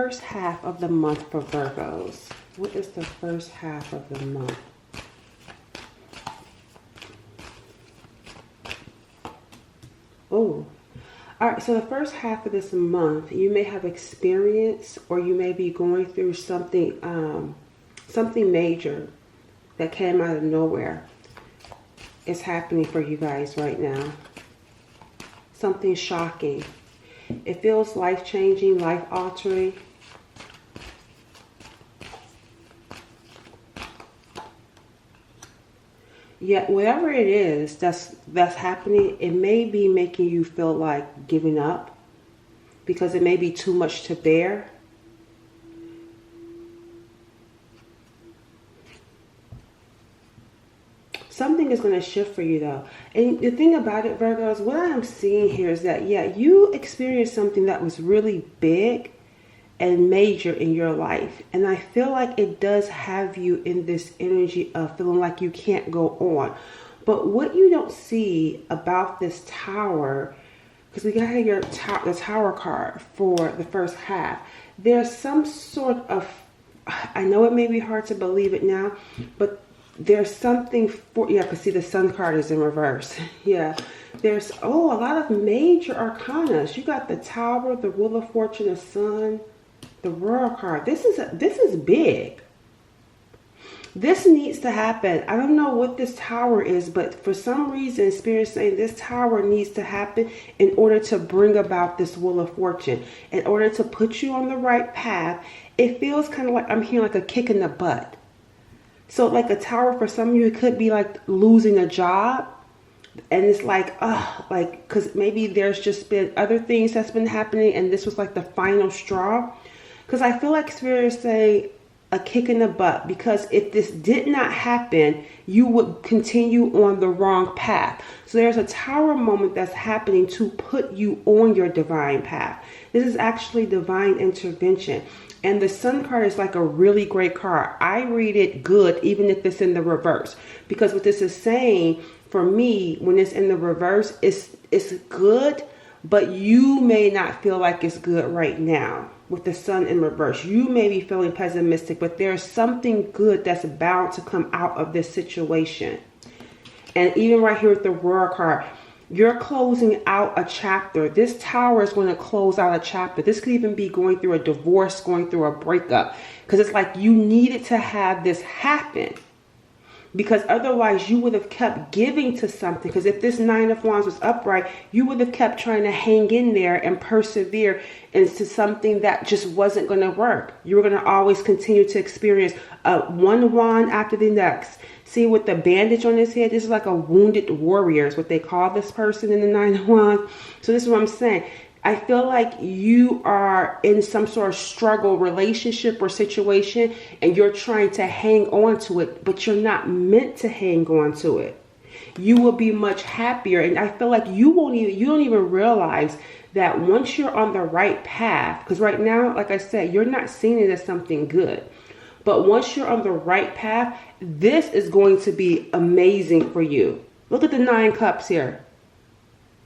First half of the month for Virgos. What is the first half of the month? Oh, all right. So the first half of this month, you may have experienced, or you may be going through something, something major that came out of nowhere. It's happening for you guys right now. Something shocking. It feels life-changing, life-altering. Yet whatever it is that's happening, it may be making you feel like giving up because it may be too much to bear. Something is going to shift for you though. And the thing about it, Virgos, what I am seeing here is that, yeah, you experienced something that was really big and major in your life. And I feel like it does have you in this energy of feeling like you can't go on. But what you don't see about this tower, because we got here the tower card for the first half, there's some sort of, I know it may be hard to believe it now, but there's something for, yeah, because see the sun card is in reverse. Yeah, there's, oh, a lot of major arcanas. You got the tower, the wheel of fortune, the sun, the world card. This is big. This needs to happen. I don't know what this tower is, but for some reason, Spirit is saying this tower needs to happen in order to bring about this wheel of fortune, in order to put you on the right path. It feels kind of like I'm hearing like a kick in the butt. So like a tower for some of you, it could be like losing a job. And it's like, like, because maybe there's just been other things that's been happening and this was like the final straw. Because I feel like Spirit is saying a kick in the butt, because if this did not happen, you would continue on the wrong path. So there's a tower moment that's happening to put you on your divine path. This is actually divine intervention. And the sun card is like a really great card. I read it good, even if it's in the reverse. Because what this is saying, for me, when it's in the reverse, it's good, but you may not feel like it's good right now. With the sun in reverse, you may be feeling pessimistic, but there's something good that's bound to come out of this situation. And even right here with the world card, you're closing out a chapter. This tower is going to close out a chapter. This could even be going through a divorce, going through a breakup, because it's like you needed to have this happen. Because otherwise you would have kept giving to something. Because if this Nine of Wands was upright, you would have kept trying to hang in there and persevere into something that just wasn't going to work. You were going to always continue to experience one wand after the next. See, with the bandage on his head, this is like a wounded warrior is what they call this person in the Nine of Wands. So this is what I'm saying. I feel like you are in some sort of struggle relationship or situation and you're trying to hang on to it, but you're not meant to hang on to it. You will be much happier. And I feel like you don't even realize that once you're on the right path, because right now, like I said, you're not seeing it as something good. But once you're on the right path, this is going to be amazing for you. Look at the 9 cups here.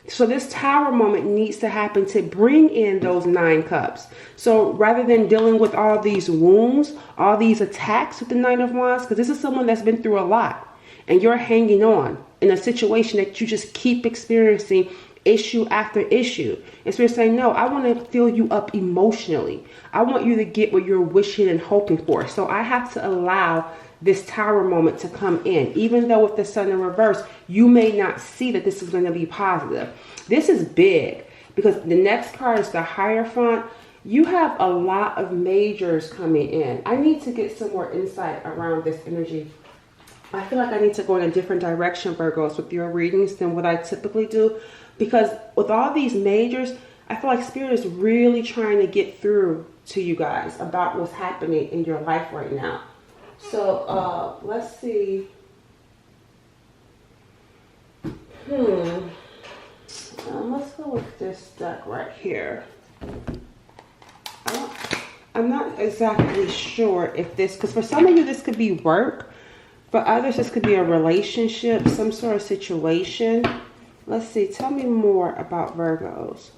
So this tower moment needs to happen to bring in those 9 cups. So rather than dealing with all these wounds, all these attacks with the 9 of Wands, because this is someone that's been through a lot and you're hanging on in a situation that you just keep experiencing issue after issue. And so you're saying, no, I want to fill you up emotionally. I want you to get what you're wishing and hoping for. So I have to allow this tower moment to come in. Even though with the sun in reverse, you may not see that this is going to be positive. This is big because the next card is the Hierophant. You have a lot of majors coming in. I need to get some more insight around this energy. I feel like I need to go in a different direction, Virgos, with your readings than what I typically do. Because with all these majors, I feel like Spirit is really trying to get through to you guys about what's happening in your life right now. So let's see. Let's go with this deck right here. I'm not exactly sure if this, because for some of you this could be work. For others this could be a relationship, some sort of situation. Let's see. Tell me more about Virgos.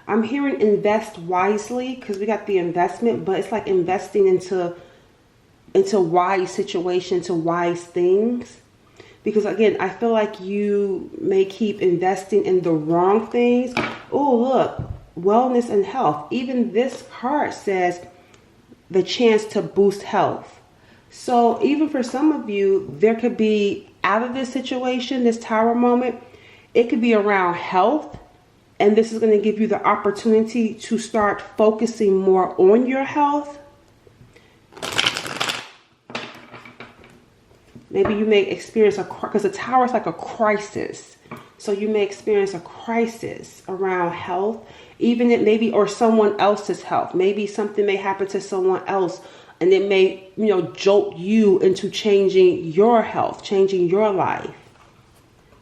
I'm hearing invest wisely, because we got the investment, but it's like investing into wise situations, to wise things. Because again, I feel like you may keep investing in the wrong things. Oh, look, wellness and health. Even this card says the chance to boost health. So even for some of you, there could be out of this situation, this tower moment, it could be around health. And this is going to give you the opportunity to start focusing more on your health. Maybe you may experience because the tower is like a crisis. So you may experience a crisis around health, even it maybe, or someone else's health. Maybe something may happen to someone else, and it may, jolt you into changing your health, changing your life.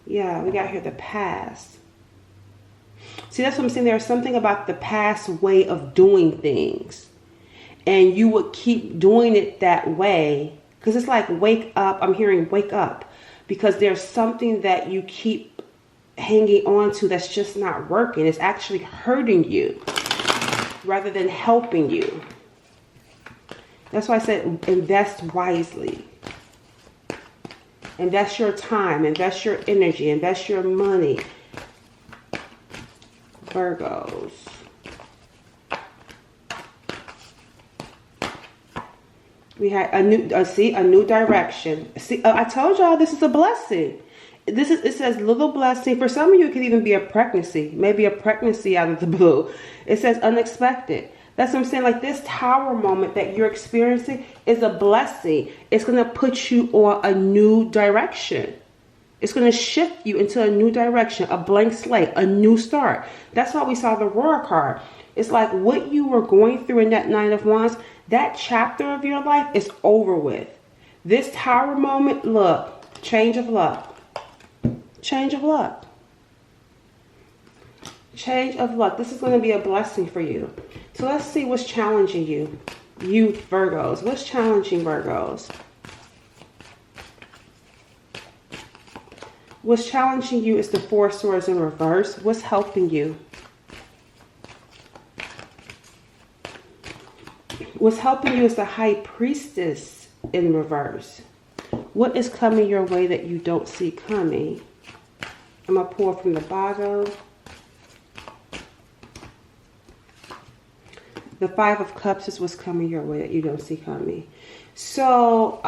Yeah, we got here the past. See, that's what I'm saying. There's something about the past way of doing things, and you would keep doing it that way. Because it's like wake up. I'm hearing wake up. Because there's something that you keep hanging on to that's just not working. It's actually hurting you rather than helping you. That's why I said invest wisely. Invest your time. Invest your energy. Invest your money. Virgos. We had a new direction. See, I told y'all this is a blessing. It says little blessing. For some of you, it could even be a pregnancy. Maybe a pregnancy out of the blue. It says unexpected. That's what I'm saying. Like this tower moment that you're experiencing is a blessing. It's going to put you on a new direction. It's going to shift you into a new direction, a blank slate, a new start. That's why we saw the Roar card. It's like what you were going through in that Nine of Wands, that chapter of your life is over with. This tower moment, look, change of luck. Change of luck. Change of luck. This is going to be a blessing for you. So let's see what's challenging you. You Virgos. What's challenging Virgos? What's challenging you is the Four of Swords in reverse. What's helping you? What's helping you is the High Priestess in reverse. What is coming your way that you don't see coming? I'm going to pour from the bottom. The Five of Cups is what's coming your way that you don't see coming. So,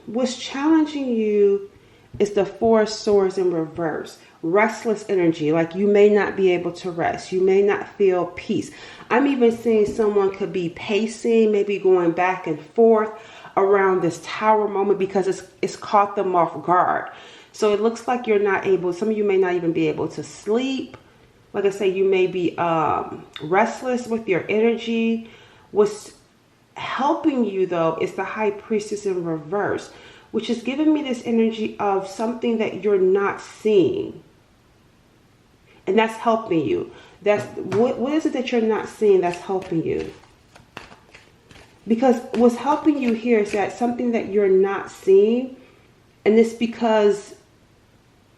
what's challenging you is the Four of Swords in reverse. Restless energy, like you may not be able to rest. You may not feel peace. I'm even seeing someone could be pacing, maybe going back and forth around this tower moment because it's caught them off guard. So it looks like you're not able, some of you may not even be able to sleep. Like I say, you may be restless with your energy. What's helping you though is the High Priestess in reverse, which is giving me this energy of something that you're not seeing. And that's helping you. That's what is it that you're not seeing that's helping you? Because what's helping you here is that something that you're not seeing, and it's because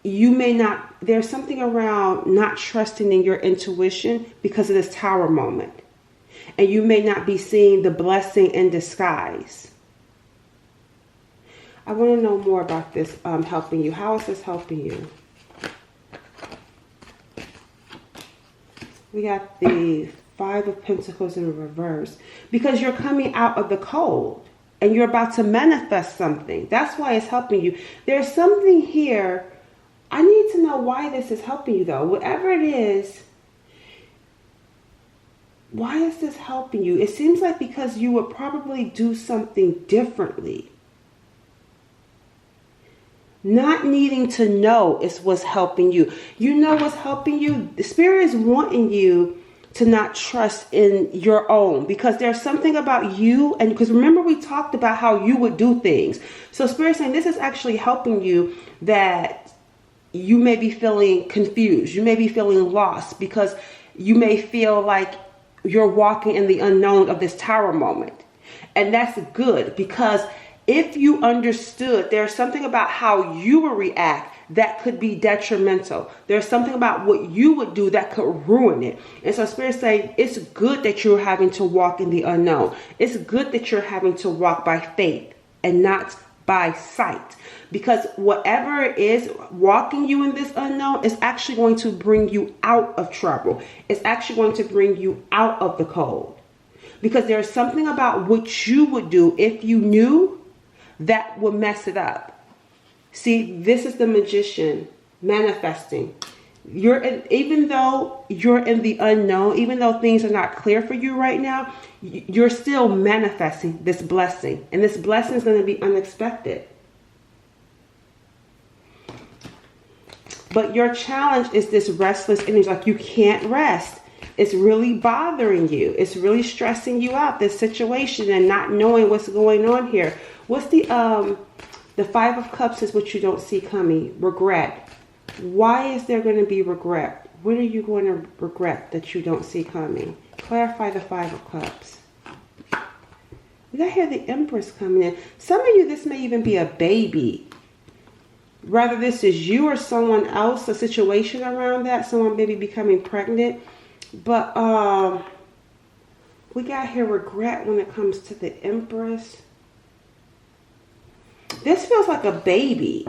you may not, there's something around not trusting in your intuition because of this tower moment. And you may not be seeing the blessing in disguise. I want to know more about this helping you. How is this helping you? We got the Five of Pentacles in reverse. Because you're coming out of the cold and you're about to manifest something. That's why it's helping you. There's something here. I need to know why this is helping you though. Whatever it is, why is this helping you? It seems like because you would probably do something differently. Not needing to know is what's helping you. You know what's helping you? The Spirit is wanting you to not trust in your own, because there's something about you. And because remember, we talked about how you would do things. So Spirit's saying this is actually helping you, that you may be feeling confused. You may be feeling lost because you may feel like you're walking in the unknown of this tower moment. And that's good, because if you understood, there's something about how you will react that could be detrimental. There's something about what you would do that could ruin it. And so Spirit's saying it's good that you're having to walk in the unknown. It's good that you're having to walk by faith and not by sight. Because whatever it is walking you in this unknown is actually going to bring you out of trouble. It's actually going to bring you out of the cold. Because there's something about what you would do if you knew that would mess it up. See, this is the magician manifesting. Even though you're in the unknown, even though things are not clear for you right now, you're still manifesting this blessing. And this blessing is going to be unexpected. But your challenge is this restless energy, like you can't rest. It's really bothering you. It's really stressing you out, this situation, and not knowing what's going on here. What's the Five of Cups is what you don't see coming. Regret. Why is there going to be regret? What are you going to regret that you don't see coming? Clarify the Five of Cups. We got here the Empress coming in. Some of you, this may even be a baby. Whether this is you or someone else, a situation around that, someone maybe becoming pregnant. But we got here regret when it comes to the Empress. This feels like a baby.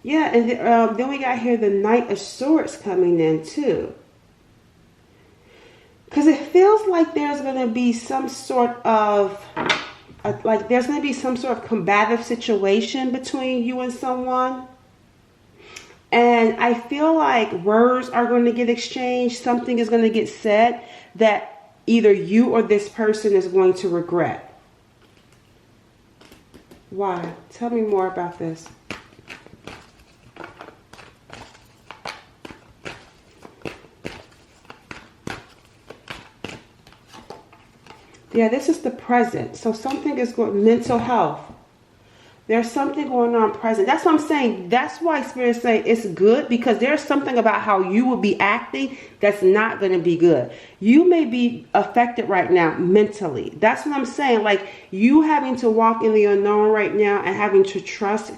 Yeah, and then we got here the Knight of Swords coming in too. Because it feels like there's going to be some sort of, there's going to be some sort of combative situation between you and someone. And I feel like words are going to get exchanged. Something is going to get said that either you or this person is going to regret. Why? Tell me more about this. Yeah, this is the present. So something is going, mental health. There's something going on present. That's what I'm saying. That's why Spirit say it's good, because there's something about how you will be acting that's not going to be good. You may be affected right now mentally. That's what I'm saying. Like you having to walk in the unknown right now and having to trust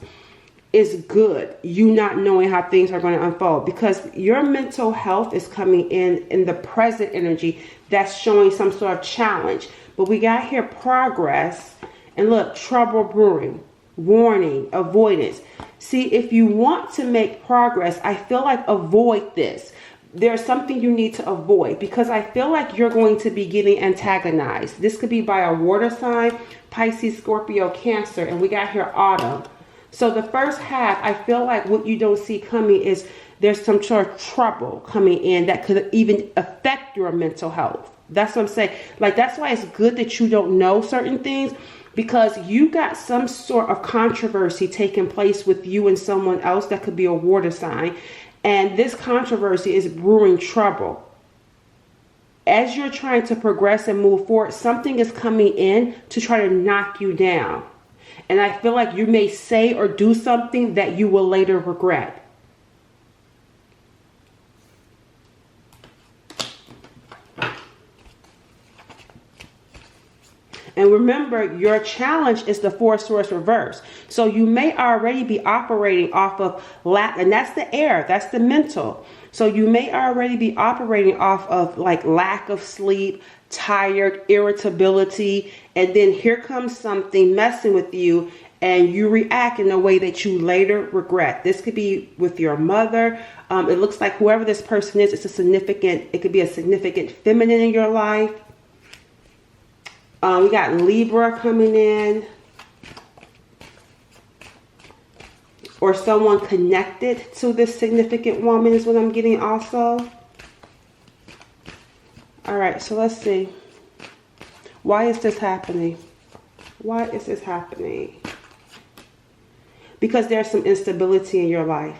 is good. You not knowing how things are going to unfold, because your mental health is coming in the present energy that's showing some sort of challenge. But we got here progress, and look, trouble brewing. Warning, avoidance. See, if you want to make progress, I feel like avoid this. There's something you need to avoid, because I feel like you're going to be getting antagonized. This could be by a water sign, Pisces, Scorpio, Cancer, and we got here autumn. So the first half, I feel like what you don't see coming is there's some sort of trouble coming in that could even affect your mental health. That's what I'm saying. Like, that's why it's good that you don't know certain things, because you got some sort of controversy taking place with you and someone else that could be a water sign. And this controversy is brewing trouble. As you're trying to progress and move forward, something is coming in to try to knock you down. And I feel like you may say or do something that you will later regret. And remember, your challenge is the Four Swords reverse. So you may already be operating off of lack, and that's the air, that's the mental. So you may already be operating off of like lack of sleep, tired, irritability, and then here comes something messing with you, and you react in a way that you later regret. This could be with your mother. It looks like whoever this person is, it could be a significant feminine in your life. We got Libra coming in. Or someone connected to this significant woman is what I'm getting also. All right, so let's see. Why is this happening? Why is this happening? Because there's some instability in your life.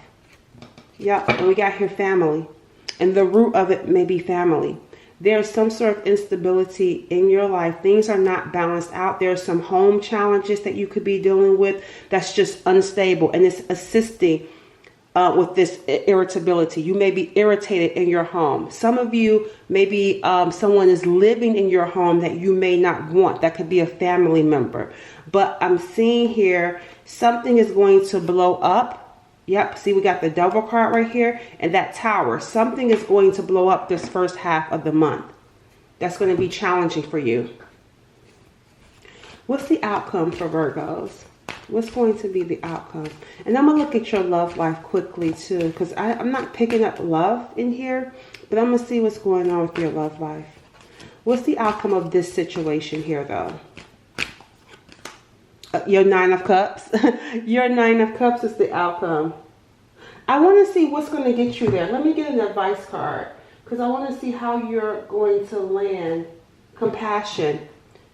Yep, and we got here family. And the root of it may be family. There's some sort of instability in your life. Things are not balanced out. There's some home challenges that you could be dealing with that's just unstable. And it's assisting with this irritability. You may be irritated in your home. Some of you, maybe someone is living in your home that you may not want. That could be a family member. But I'm seeing here something is going to blow up. Yep, see, we got the Devil card right here and that Tower. Something is going to blow up this first half of the month. That's going to be challenging for you. What's the outcome for Virgos? What's going to be the outcome? And I'm going to look at your love life quickly too, because I'm not picking up love in here, but I'm going to see what's going on with your love life. What's the outcome of this situation here though? Your Nine of Cups. Your Nine of Cups is the outcome. I want to see what's going to get you there. Let me get an advice card, because I want to see how you're going to land. Compassion.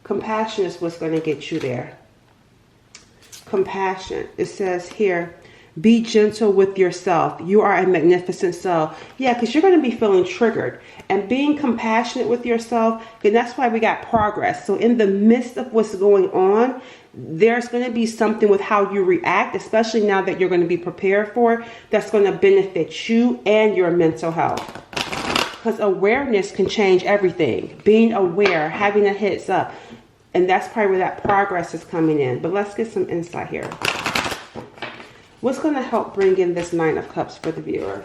Compassion is what's going to get you there. Compassion. It says here, be gentle with yourself. You are a magnificent soul. Yeah, because you're going to be feeling triggered. And being compassionate with yourself, and that's why we got progress. So in the midst of what's going on, there's going to be something with how you react, especially now that you're going to be prepared for, that's going to benefit you and your mental health. Because awareness can change everything. Being aware, having a heads up. And that's probably where that progress is coming in. But let's get some insight here. What's going to help bring in this Nine of Cups for the viewer?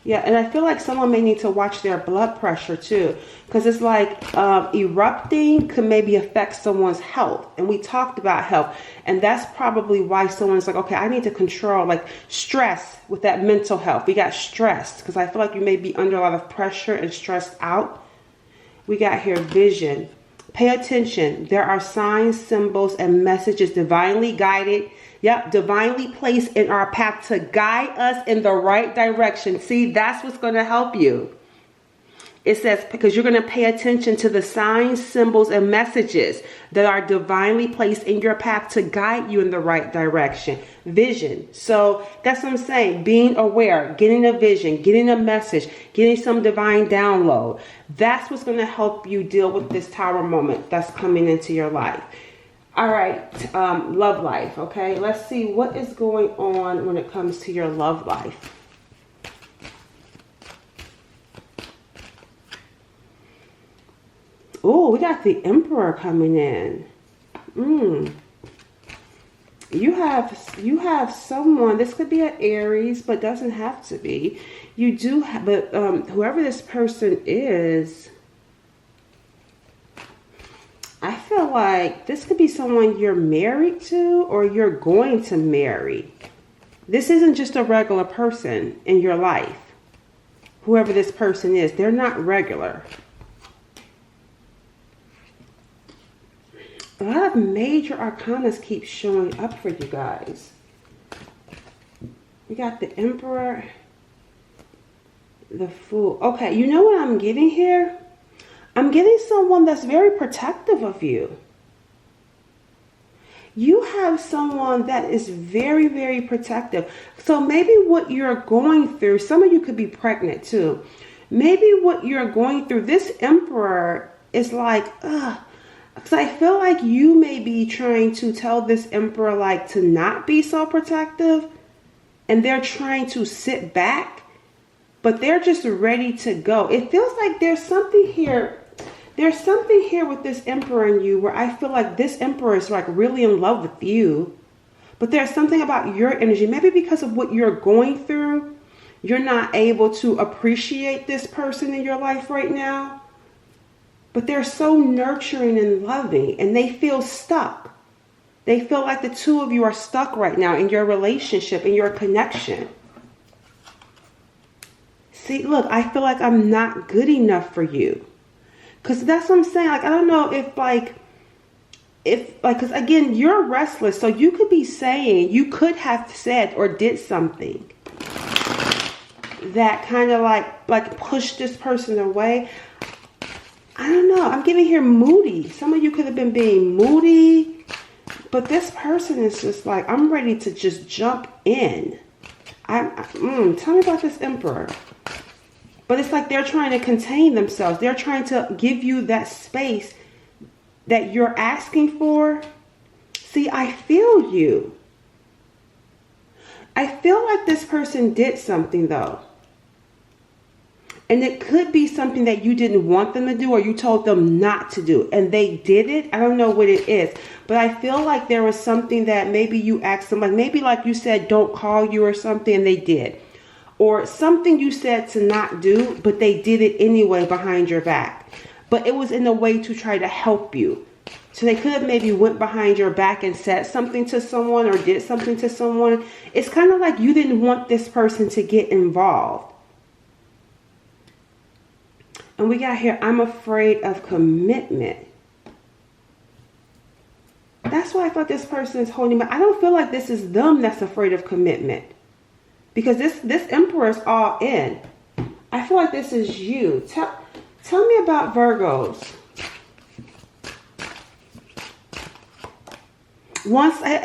Yeah, and I feel like someone may need to watch their blood pressure too, because it's like erupting could maybe affect someone's health. And we talked about health, and that's probably why someone's like, okay, I need to control, like stress with that mental health. We got stressed because I feel like you may be under a lot of pressure and stressed out. We got here vision. Pay attention. There are signs, symbols, and messages divinely guided. Yep, divinely placed in our path to guide us in the right direction. See, that's what's going to help you. It says, because you're going to pay attention to the signs, symbols, and messages that are divinely placed in your path to guide you in the right direction. Vision. So that's what I'm saying. Being aware, getting a vision, getting a message, getting some divine download. That's what's going to help you deal with this Tower moment that's coming into your life. All right, love life, okay? Let's see what is going on when it comes to your love life. Oh, we got the Emperor coming in. You have someone, this could be an Aries, but doesn't have to be. You do have, but whoever this person is, I feel like this could be someone you're married to or you're going to marry. This isn't just a regular person in your life. Whoever this person is, they're not regular. A lot of major arcanas keep showing up for you guys. We got the Emperor, the Fool. Okay, you know what I'm getting here? I'm getting someone that's very protective of you. You have someone that is very, very protective. So maybe what you're going through, some of you could be pregnant too. Maybe what you're going through, this Emperor is like, because I feel like you may be trying to tell this Emperor like to not be so protective. And they're trying to sit back, but they're just ready to go. It feels like there's something here. There's something here with this Emperor in you where I feel like this Emperor is like really in love with you. But there's something about your energy. Maybe because of what you're going through, you're not able to appreciate this person in your life right now. But they're so nurturing and loving, and they feel stuck. They feel like the two of you are stuck right now in your relationship, in your connection. See, look, I feel like I'm not good enough for you. Because that's what I'm saying. Like, I don't know because again, you're restless. So you could be saying, you could have said or did something that kind of like pushed this person away. I don't know. I'm getting here moody. Some of you could have been being moody. But this person is just like, I'm ready to just jump in. Tell me about this Emperor. But it's like they're trying to contain themselves. They're trying to give you that space that you're asking for. See, I feel you. I feel like this person did something though. And it could be something that you didn't want them to do, or you told them not to do, and they did it. I don't know what it is, but I feel like there was something that maybe you asked them, like maybe like you said, don't call you or something, and they did. Or something you said to not do, but they did it anyway behind your back. But it was in a way to try to help you. So they could have maybe went behind your back and said something to someone or did something to someone. It's kind of like you didn't want this person to get involved. And we got here, I'm afraid of commitment. That's why I thought this person is holding back. I don't feel like this is them that's afraid of commitment. Because this Emperor is all in. I feel like this is you. Tell me about Virgos.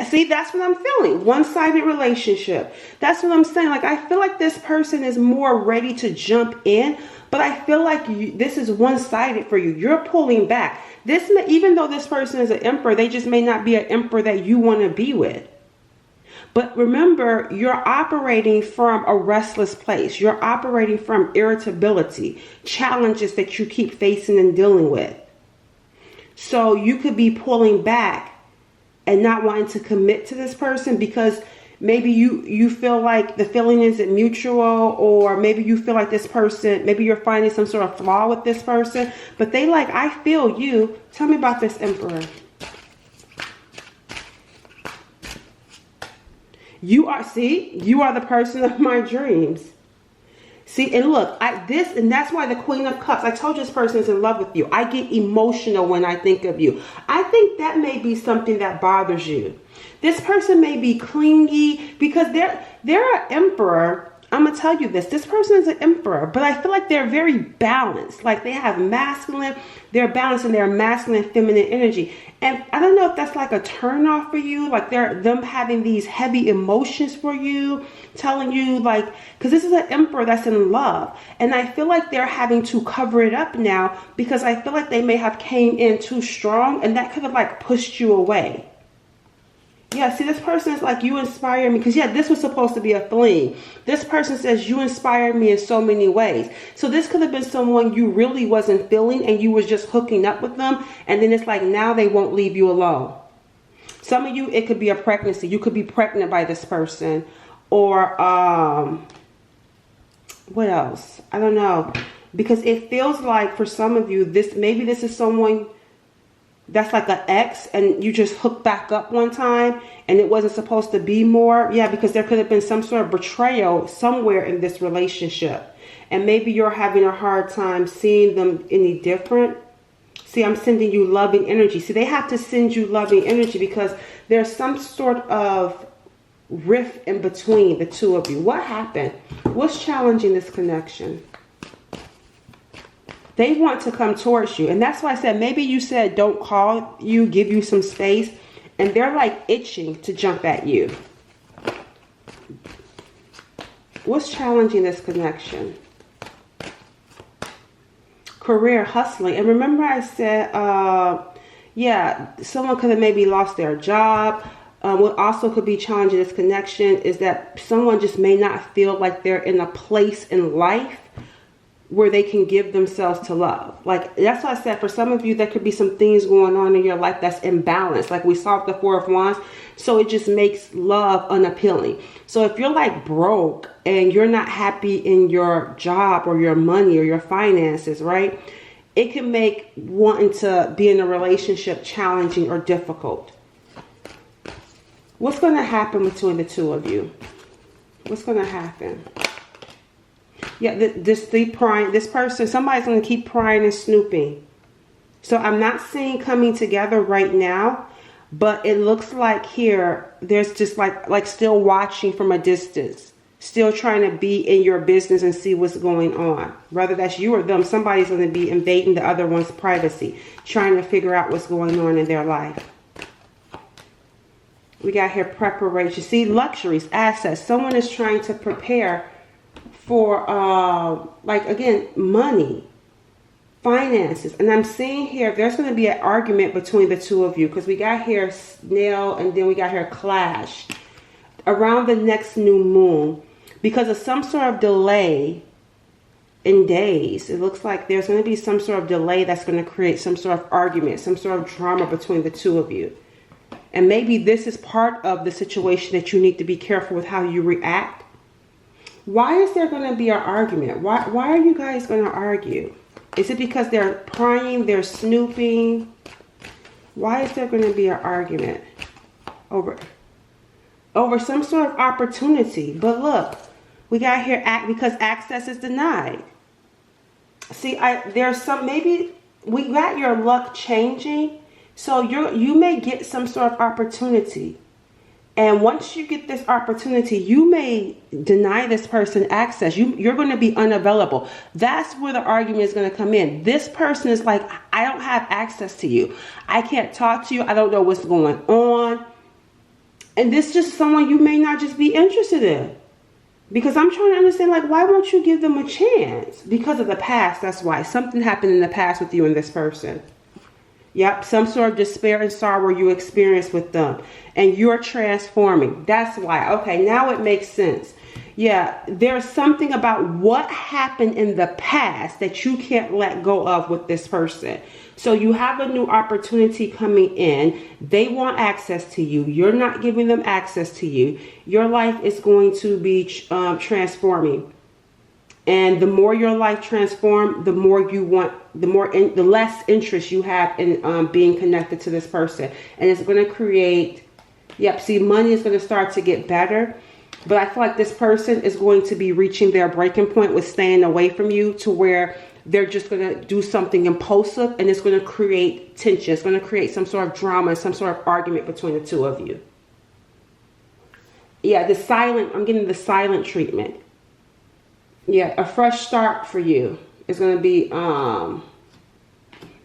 See, that's what I'm feeling. One-sided relationship. That's what I'm saying. Like, I feel like this person is more ready to jump in, but I feel like this is one-sided for you. You're pulling back. Even though this person is an emperor, they just may not be an emperor that you want to be with. But remember, you're operating from a restless place. You're operating from irritability, challenges that you keep facing and dealing with. So you could be pulling back and not wanting to commit to this person because maybe you feel like the feeling isn't mutual, or maybe you feel like this person, maybe you're finding some sort of flaw with this person, but they like, I feel you. Tell me about this Emperor. You are the person of my dreams. See, and look, and that's why the Queen of Cups, I told you this person is in love with you. I get emotional when I think of you. I think that may be something that bothers you. This person may be clingy because they're an emperor. I'm going to tell you this. This person is an emperor, but I feel like they're very balanced. Like they have they're balanced in their masculine and feminine energy. And I don't know if that's like a turn off for you. Like them having these heavy emotions for you, telling you like, because this is an emperor that's in love. And I feel like they're having to cover it up now because I feel like they may have came in too strong and that could have like pushed you away. Yeah, see, this person is like, you inspire me. Because, yeah, this was supposed to be a fling. This person says, you inspire me in so many ways. So this could have been someone you really wasn't feeling and you was just hooking up with them. And then it's like, now they won't leave you alone. Some of you, it could be a pregnancy. You could be pregnant by this person. Or, what else? I don't know. Because it feels like for some of you, maybe this is someone that's like an ex and you just hooked back up one time and it wasn't supposed to be more. Yeah, because there could have been some sort of betrayal somewhere in this relationship. And maybe you're having a hard time seeing them any different. See, I'm sending you loving energy. See, they have to send you loving energy because there's some sort of rift in between the two of you. What happened? What's challenging this connection? They want to come towards you. And that's why I said, maybe you said, don't call you, give you some space. And they're like itching to jump at you. What's challenging this connection? Career, hustling. And remember I said, yeah, someone could have maybe lost their job. What also could be challenging this connection is that someone just may not feel like they're in a place in life where they can give themselves to love. Like, that's why I said for some of you, there could be some things going on in your life that's imbalanced. Like we saw with the Four of Wands. So it just makes love unappealing. So if you're like broke and you're not happy in your job or your money or your finances, right? It can make wanting to be in a relationship challenging or difficult. What's going to happen between the two of you? What's going to happen? Yeah, this person, somebody's going to keep prying and snooping. So I'm not seeing coming together right now, but it looks like here, there's just like still watching from a distance, still trying to be in your business and see what's going on. Whether that's you or them, somebody's going to be invading the other one's privacy, trying to figure out what's going on in their life. We got here preparation. See, luxuries, assets. Someone is trying to prepare for, like, again, money, finances. And I'm seeing here, there's going to be an argument between the two of you because we got here snail and then we got here clash around the next new moon because of some sort of delay in days. It looks like there's going to be some sort of delay that's going to create some sort of argument, some sort of drama between the two of you. And maybe this is part of the situation that you need to be careful with how you react. Why is there going to be an argument? Why are you guys going to argue? Is it because they're prying, they're snooping? Why is there going to be an argument over some sort of opportunity? But look, we got here because access is denied. See, maybe we got your luck changing. So you may get some sort of opportunity. And once you get this opportunity, you may deny this person access. You're going to be unavailable. That's where the argument is going to come in. This person is like, I don't have access to you. I can't talk to you. I don't know what's going on. And this is just someone you may not just be interested in. Because I'm trying to understand, like, why won't you give them a chance? Because of the past, that's why. Something happened in the past with you and this person. Yep, some sort of despair and sorrow you experienced with them. And you're transforming. That's why. Okay, now it makes sense. Yeah, there's something about what happened in the past that you can't let go of with this person. So you have a new opportunity coming in. They want access to you. You're not giving them access to you. Your life is going to be transforming. And the more your life transforms, the more you want, the less interest you have in being connected to this person. And it's going to create, see, money is going to start to get better. But I feel like this person is going to be reaching their breaking point with staying away from you, to where they're just going to do something impulsive, and it's going to create tension. It's going to create some sort of drama, some sort of argument between the two of you. Yeah, I'm getting the silent treatment. Yeah, a fresh start for you. It's going to be,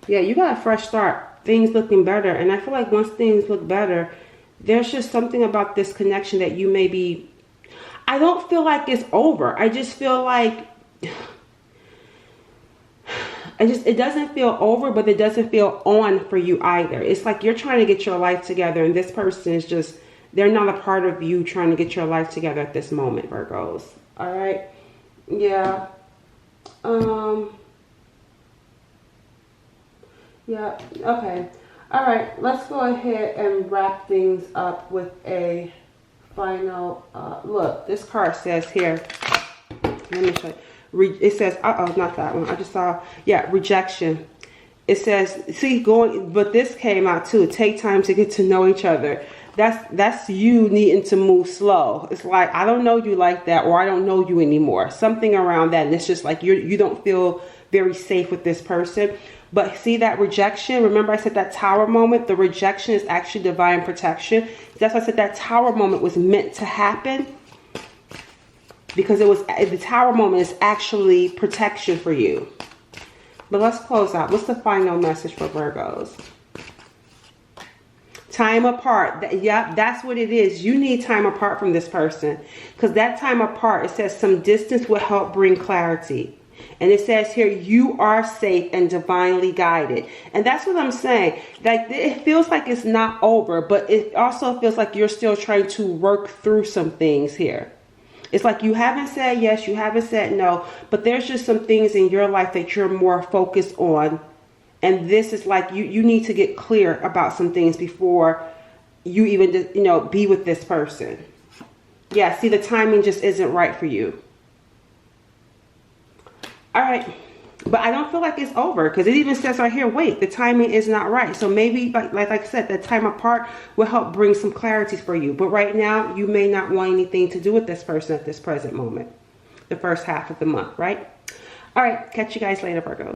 you got a fresh start. Things looking better. And I feel like once things look better, there's just something about this connection that you may be, I don't feel like it's over. I just feel like, it doesn't feel over, but it doesn't feel on for you either. It's like you're trying to get your life together, and this person is just, they're not a part of you trying to get your life together at this moment, Virgos. All right. Yeah. Yeah. Okay. All right. Let's go ahead and wrap things up with a final look. This card says here. Let me show you. It says, not that one. I just saw, rejection. It says, but this came out too. Take time to get to know each other. That's you needing to move slow. It's like, I don't know you like that, or I don't know you anymore. Something around that. And it's just like you don't feel very safe with this person. But see that rejection? Remember I said that tower moment? The rejection is actually divine protection. That's why I said that tower moment was meant to happen. Because the tower moment is actually protection for you. But let's close out. What's the final message for Virgos? Time apart. That's what it is. You need time apart from this person. Because that time apart, it says some distance will help bring clarity. And it says here, you are safe and divinely guided. And that's what I'm saying. Like, it feels like it's not over, but it also feels like you're still trying to work through some things here. It's like you haven't said yes, you haven't said no, but there's just some things in your life that you're more focused on. And this is like you need to get clear about some things before you even, be with this person. Yeah, see, the timing just isn't right for you. All right. But I don't feel like it's over, because it even says right here, wait, the timing is not right. So maybe, like I said, that time apart will help bring some clarity for you. But right now, you may not want anything to do with this person at this present moment. The first half of the month, right? All right. Catch you guys later, Virgo.